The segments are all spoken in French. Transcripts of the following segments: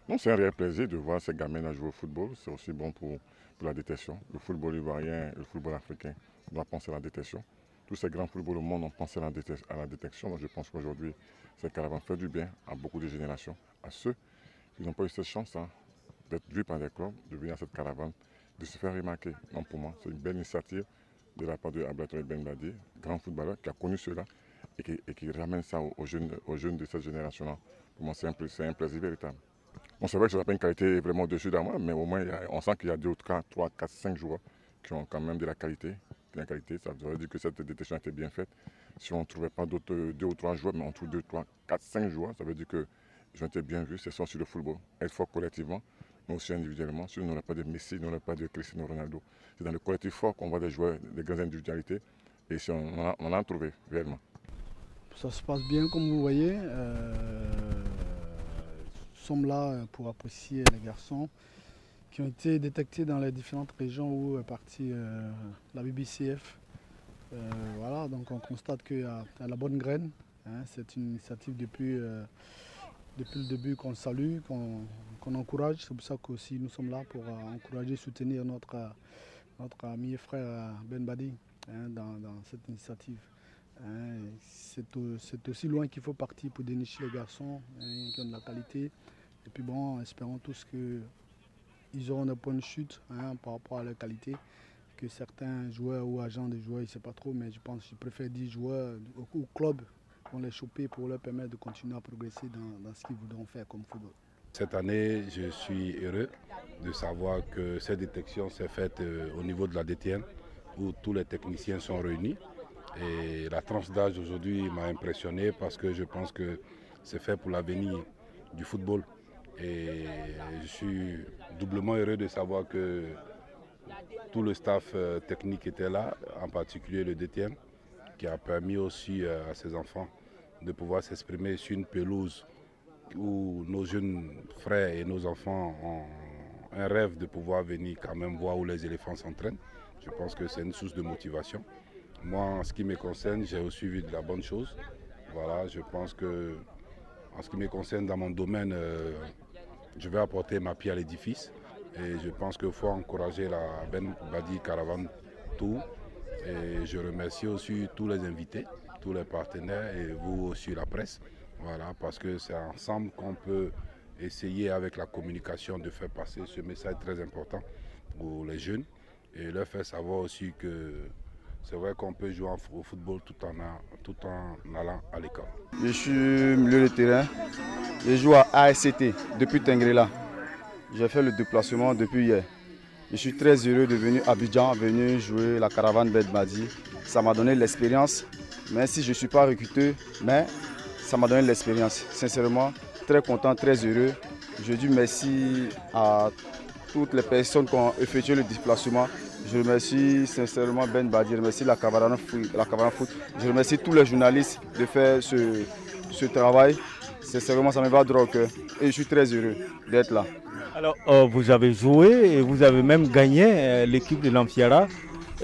Non, c'est un réel plaisir de voir ces gamins jouer au football. C'est aussi bon pour la détection. Le football ivoirien et le football africain doivent penser à la détection. Tous ces grands footballs au monde ont pensé à la détection. Donc je pense qu'aujourd'hui, cette caravane fait du bien à beaucoup de générations, à ceux qui n'ont pas eu cette chance d'être vus par des clubs, de venir à cette caravane, de se faire remarquer. Donc pour moi, c'est une belle initiative de la part de Ablaye Ben Badi, grand footballeur qui a connu cela et qui ramène ça aux jeunes de cette génération-là. Pour moi, c'est un plaisir véritable. Bon, c'est vrai que ça n'a pas une qualité vraiment au-dessus d'un moi, mais au moins on sent qu'il y a 2 ou 3, 4, 5 joueurs qui ont quand même de la qualité. Ça veut dire que cette détection a été bien faite. Si on ne trouvait pas d'autres 2 ou 3 joueurs, mais on trouve 2, 3, 4, 5 joueurs, ça veut dire qu'ils ont été bien vus. C'est ça sur le football. Être fort collectivement, mais aussi individuellement. Si on n'aurait pas de Messi, on n'aurait pas de Cristiano Ronaldo. C'est dans le collectif fort qu'on voit des joueurs, des grandes individualités. Et si on en a trouvé réellement. Ça se passe bien comme vous voyez. Nous sommes là pour apprécier les garçons qui ont été détectés dans les différentes régions où est partie la BBCF. Voilà, donc on constate qu'il y a la bonne graine. Hein, c'est une initiative depuis le début qu'on salue, qu'on encourage. C'est pour ça que nous sommes là pour encourager et soutenir notre ami et frère Ben Badi dans cette initiative. C'est aussi loin qu'il faut partir pour dénicher les garçons qui ont de la qualité. Et puis bon, espérons tous qu'ils auront des points de chute par rapport à leur qualité. Que certains joueurs ou agents de joueurs, je ne sais pas trop, mais je préfère dire joueurs ou clubs vont les choper pour leur permettre de continuer à progresser dans ce qu'ils voudront faire comme football. Cette année, je suis heureux de savoir que cette détection s'est faite au niveau de la DTN, où tous les techniciens sont réunis. Et la tranche d'âge aujourd'hui m'a impressionné parce que je pense que c'est fait pour l'avenir du football. Et je suis doublement heureux de savoir que tout le staff technique était là, en particulier le DTN, qui a permis aussi à ses enfants de pouvoir s'exprimer sur une pelouse où nos jeunes frères et nos enfants ont un rêve de pouvoir venir quand même voir où les éléphants s'entraînent. Je pense que c'est une source de motivation. Moi, en ce qui me concerne, j'ai aussi vu de la bonne chose. Voilà, je pense que, en ce qui me concerne, dans mon domaine, je vais apporter ma pierre à l'édifice. Et je pense qu'il faut encourager la Ben Badi Caravane Tour. Et je remercie aussi tous les invités, tous les partenaires et vous aussi la presse. Voilà, parce que c'est ensemble qu'on peut essayer avec la communication de faire passer ce message très important pour les jeunes et leur faire savoir aussi que c'est vrai qu'on peut jouer au football tout en allant à l'école. Je suis milieu de terrain. Je joue à ASCT depuis Tengrela. J'ai fait le déplacement depuis hier. Je suis très heureux de venir à Abidjan, venir jouer la caravane Ben Badi. Ça m'a donné l'expérience, même si je ne suis pas recruté, mais ça m'a donné l'expérience. Sincèrement, très content, très heureux. Je dis merci à toutes les personnes qui ont effectué le déplacement. Je remercie sincèrement Ben Badi, je remercie la caravane foot. Je remercie tous les journalistes de faire ce travail. Sincèrement, ça me va droit au cœur et je suis très heureux d'être là. Alors, vous avez joué et vous avez même gagné l'équipe de l'Amfiara.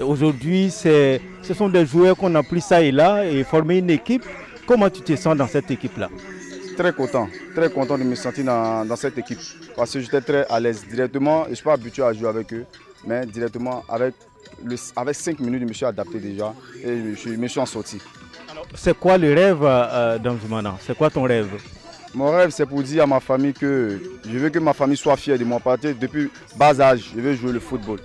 Aujourd'hui, ce sont des joueurs qu'on a pris ça et là et formé une équipe. Comment tu te sens dans cette équipe-là? Très content de me sentir dans cette équipe parce que j'étais très à l'aise. Directement, je ne suis pas habitué à jouer avec eux, mais directement, avec 5 minutes, je me suis adapté déjà et je me suis en sorti. C'est quoi le rêve d'Anzumana? C'est quoi ton rêve? Mon rêve, c'est pour dire à ma famille que je veux que ma famille soit fière de moi. Depuis bas âge, je veux jouer le football.